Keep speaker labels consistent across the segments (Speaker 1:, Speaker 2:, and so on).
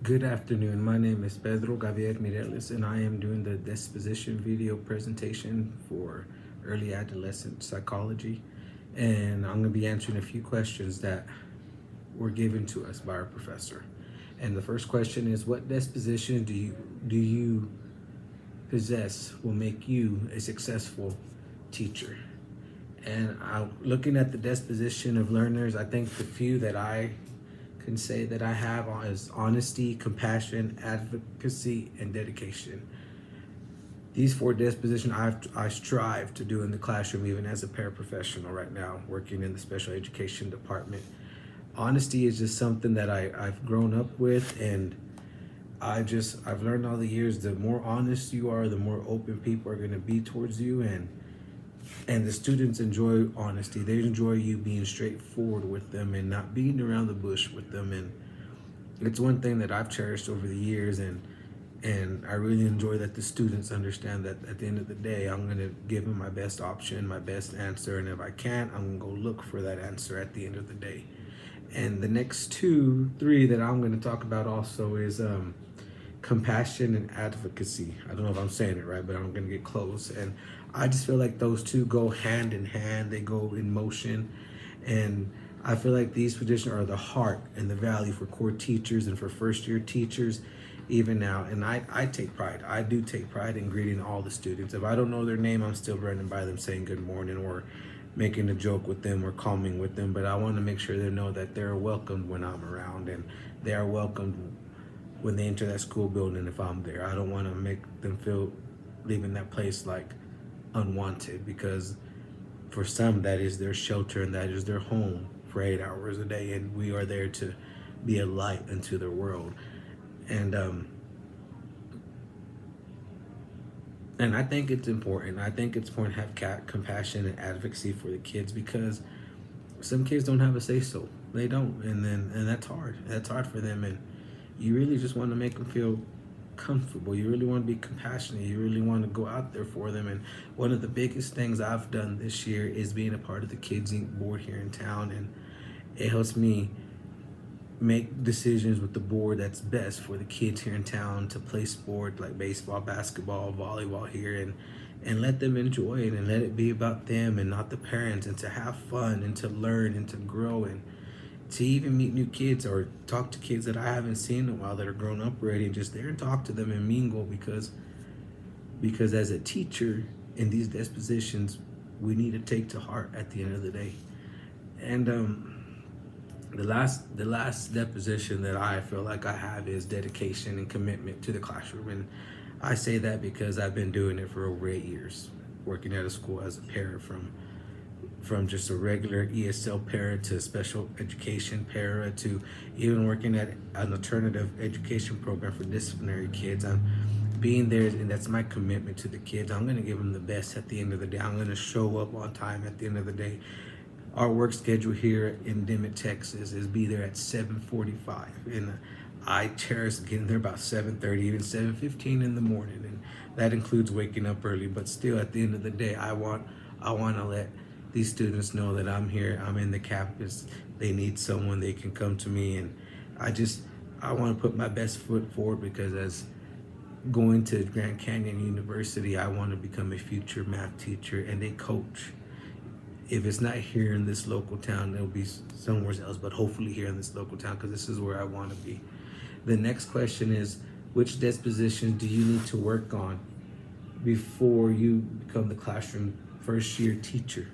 Speaker 1: Good afternoon. My name is Pedro Gavier Mireles, and I am doing the disposition video presentation for early adolescent psychology. And I'm going to be answering a few questions that were given to us by our professor. And the first question is, what disposition do you possess will make you a successful teacher? And looking at the disposition of learners, I think the few that I can say that I have is honesty, compassion, advocacy, and dedication. These four dispositions I strive to do in the classroom, even as a paraprofessional right now, working in the special education department. Honesty is just something that I've grown up with, and I've learned all the years, the more honest you are, the more open people are going to be towards you, and the students enjoy honesty. They enjoy you being straightforward with them and not beating around the bush with them. And it's one thing that I've cherished over the years, and I really enjoy that the students understand that at the end of the day, I'm going to give them my best option, my best answer, and if I can't, I'm going to go look for that answer at the end of the day. And the next three that I'm going to talk about also is compassion and advocacy. I don't know if I'm saying it right, but I'm going to get close. And I just feel like those two go hand in hand. They go in motion. And I feel like these positions are the heart and the value for core teachers and for first year teachers even now. And I take pride. I do take pride in greeting all the students. If I don't know their name, I'm still running by them saying good morning or making a joke with them or calming with them. But I want to make sure they know that they're welcomed when I'm around, and they are welcomed when they enter that school building if I'm there. I don't want to make them feel leaving that place like unwanted, because for some that is their shelter and that is their home for 8 hours a day, and we are there to be a light into their world. And I think it's important. I think it's important to have compassion and advocacy for the kids, because some kids don't have a say so. They don't, and that's hard. That's hard for them, and you really just want to make them feel comfortable. You really want to be compassionate. You really want to go out there for them. And one of the biggest things I've done this year is being a part of the Kids Inc. board here in town, and it helps me make decisions with the board that's best for the kids here in town to play sport like baseball, basketball, volleyball here, and let them enjoy it and let it be about them and not the parents, and to have fun and to learn and to grow and to even meet new kids or talk to kids that I haven't seen in a while that are grown up already, and just there and talk to them and mingle, because as a teacher in these dispositions, we need to take to heart at the end of the day. And the last deposition that I feel like I have is dedication and commitment to the classroom. And I say that because I've been doing it for over 8 years, working at a school as a para, from just a regular ESL para to special education para to even working at an alternative education program for disciplinary kids. I'm being there, and that's my commitment to the kids. I'm going to give them the best at the end of the day. I'm going to show up on time at the end of the day. Our work schedule here in Dimmitt, Texas is be there at 7:45, and I cherish getting there about 7:30, even 7:15 in the morning, and that includes waking up early. But still, at the end of the day, I want to let these students know that I'm here. I'm in the campus. They need someone, they can come to me, and I want to put my best foot forward, because as going to Grand Canyon University, I want to become a future math teacher and a coach. If it's not here in this local town, it'll be somewhere else, but hopefully here in this local town, because this is where I want to be. The next question is, which disposition do you need to work on before you become the classroom first year teacher?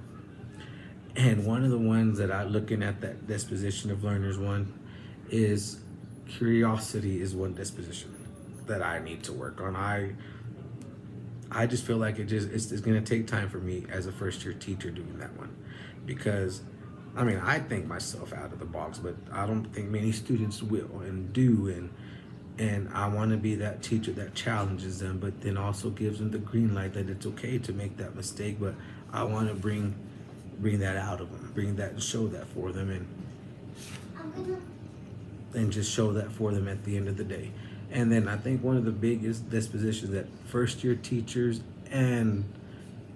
Speaker 1: And one of the ones that I'm looking at, that disposition of learners, one is curiosity is one disposition that I need to work on. I just feel like it's going to take time for me as a first year teacher doing that one, because I think myself out of the box, but I don't think many students will and do, and I want to be that teacher that challenges them, but then also gives them the green light that it's okay to make that mistake. But I want to bring that out of them, bring that and show that for them, and just show that for them at the end of the day. And then I think one of the biggest dispositions that first year teachers and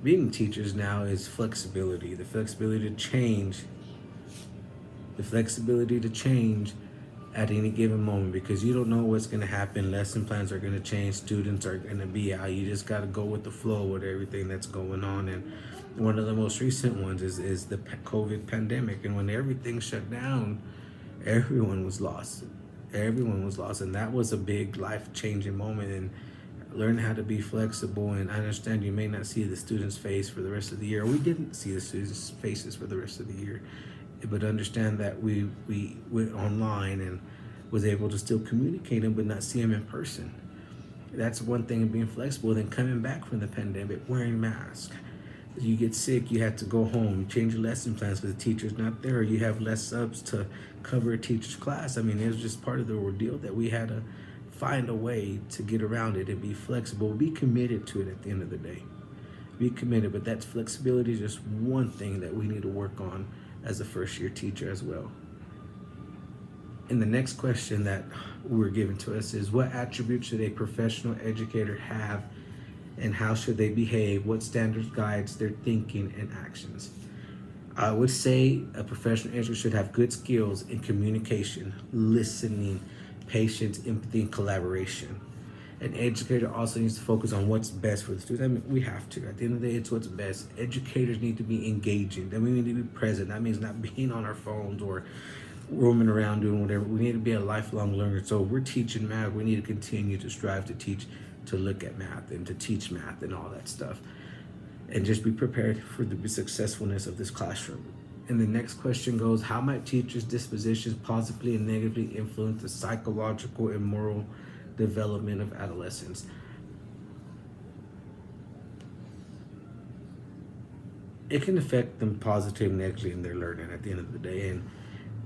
Speaker 1: being teachers now is flexibility. The flexibility to change at any given moment, because you don't know what's going to happen. Lesson plans are going to change, students are going to be out. You just got to go with the flow with everything that's going on. And one of the most recent ones is the COVID pandemic. And when everything shut down, everyone was lost. Everyone was lost. And that was a big life changing moment. And learn how to be flexible. And I understand you may not see the students' face for the rest of the year. We didn't see the students' faces for the rest of the year, but understand that we went online and was able to still communicate them, but not see them in person. That's one thing of being flexible. Then coming back from the pandemic, wearing masks. You get sick, you have to go home, change your lesson plans because the teacher's not there. You have less subs to cover a teacher's class. I mean, it was just part of the ordeal that we had to find a way to get around it and be flexible, be committed to it at the end of the day. Be committed, but that flexibility is just one thing that we need to work on as a first year teacher as well. And the next question that we're given to us is, what attributes should a professional educator have and how should they behave? What standards guides their thinking and actions? I would say a professional educator should have good skills in communication, listening, patience, empathy, and collaboration. An educator also needs to focus on what's best for the students. I mean, we have to. At the end of the day, it's what's best. Educators need to be engaging. Then we need to be present. That means not being on our phones or roaming around doing whatever. We need to be a lifelong learner. So if we're teaching math, we need to continue to strive to teach, to look at math and to teach math and all that stuff. And just be prepared for the successfulness of this classroom. And the next question goes, how might teachers' dispositions positively and negatively influence the psychological and moral development of adolescents? It can affect them positively and negatively in their learning at the end of the day. And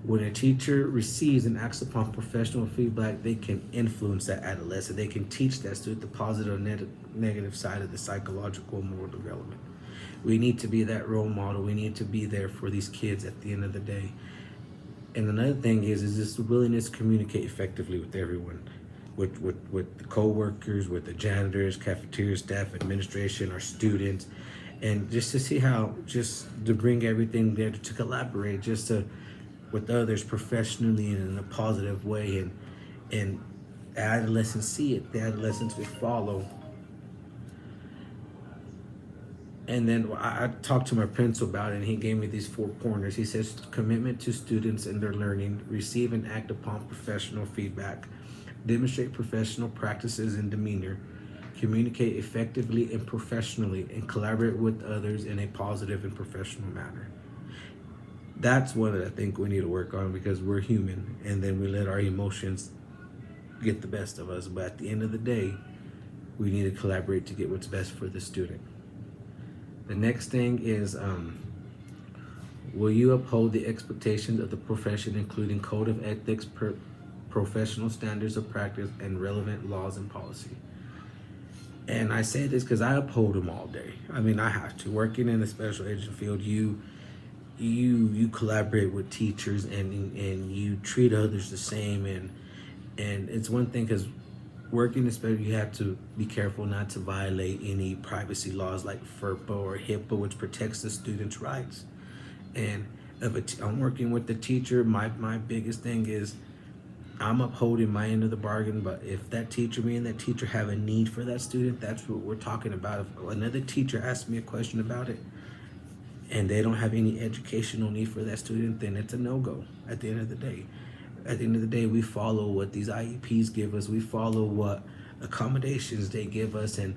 Speaker 1: when a teacher receives and acts upon professional feedback, they can influence that adolescent. They can teach that student the positive and negative side of the psychological and moral development. We need to be that role model. We need to be there for these kids at the end of the day. And another thing is this willingness to communicate effectively with everyone, with the co-workers, with the janitors, cafeteria staff, administration, our students, and just to see how, just to bring everything there, to collaborate, just to with others professionally and in a positive way, and the adolescents see it, the adolescents will follow. And then I talked to my principal about it, and he gave me these 4 pointers. He says, commitment to students and their learning, receive and act upon professional feedback, demonstrate professional practices and demeanor, communicate effectively and professionally, and collaborate with others in a positive and professional manner. That's one that I think we need to work on, because we're human and then we let our emotions get the best of us. But at the end of the day, we need to collaborate to get what's best for the student. The next thing is, will you uphold the expectations of the profession, including code of ethics, professional standards of practice, and relevant laws and policy? And I say this because I uphold them all day. I mean, I have to. Working in the special education field, you collaborate with teachers and you treat others the same, and it's one thing, because working especially, you have to be careful not to violate any privacy laws like FERPA or HIPAA, which protects the students' rights. And if I'm working with the teacher, my biggest thing is I'm upholding my end of the bargain. But if that teacher, me and that teacher have a need for that student, that's what we're talking about. If another teacher asks me a question about it and they don't have any educational need for that student, then it's a no-go at the end of the day. At the end of the day, we follow what these IEPs give us. We follow what accommodations they give us. And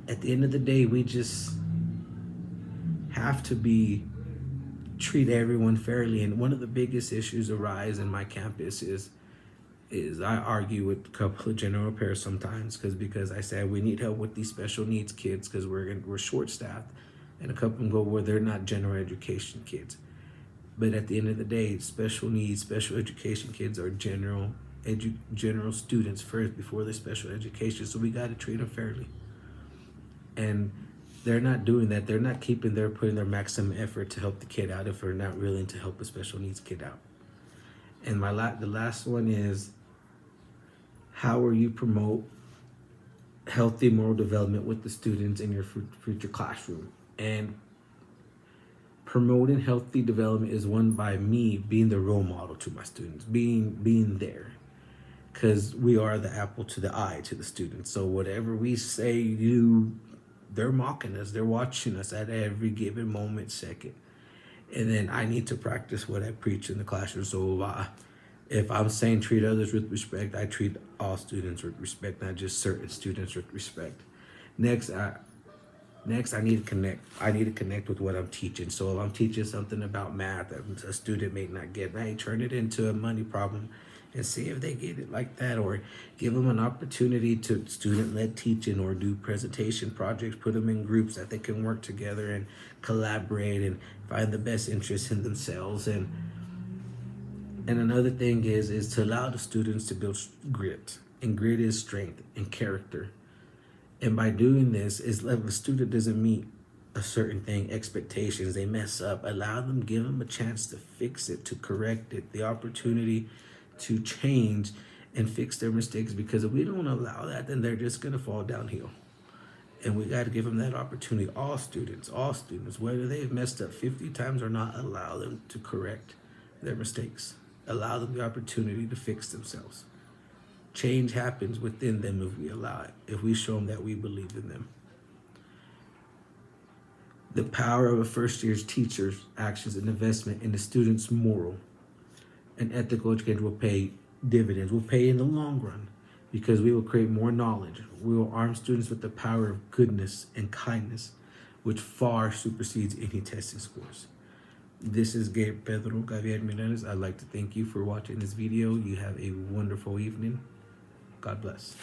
Speaker 1: at the end of the day, we just have to treat everyone fairly. And one of the biggest issues arise in my campus is I argue with a couple of general pairs sometimes, because I say we need help with these special needs kids because we're short-staffed. And a couple of them go, well, they're not general education kids. But at the end of the day, special needs, special education kids are general students first before the special education. So we got to treat them fairly. And they're not doing that. They're not putting their maximum effort to help the kid out if they're not willing to help a special needs kid out. And the last one is, how will you promote healthy moral development with the students in your future classroom? And Promoting healthy development is won by me being the role model to my students, being there, because we are the apple to the eye to the students. So whatever we say, they're mocking us, they're watching us at every given moment, second. And then I need to practice what I preach in the classroom. So if I'm saying treat others with respect, I treat all students with respect, not just certain students with respect. Next, I need to connect. I need to connect with what I'm teaching. So if I'm teaching something about math that a student may not get, hey, turn it into a money problem and see if they get it like that, or give them an opportunity to student-led teaching or do presentation projects, put them in groups that they can work together and collaborate and find the best interest in themselves. And another thing is to allow the students to build grit, and grit is strength and character. And by doing this, is if a student doesn't meet a certain thing, expectations, they mess up, allow them, give them a chance to fix it, to correct it, the opportunity to change and fix their mistakes. Because if we don't allow that, then they're just gonna fall downhill. And we got to give them that opportunity. All students, whether they've messed up 50 times or not, allow them to correct their mistakes. Allow them the opportunity to fix themselves. Change happens within them if we allow it, if we show them that we believe in them. The power of a first year's teacher's actions and investment in the student's moral and ethical education will pay dividends, will pay in the long run, because we will create more knowledge. We will arm students with the power of goodness and kindness, which far supersedes any testing scores. This is Pedro Javier Mireles. I'd like to thank you for watching this video. You have a wonderful evening. God bless.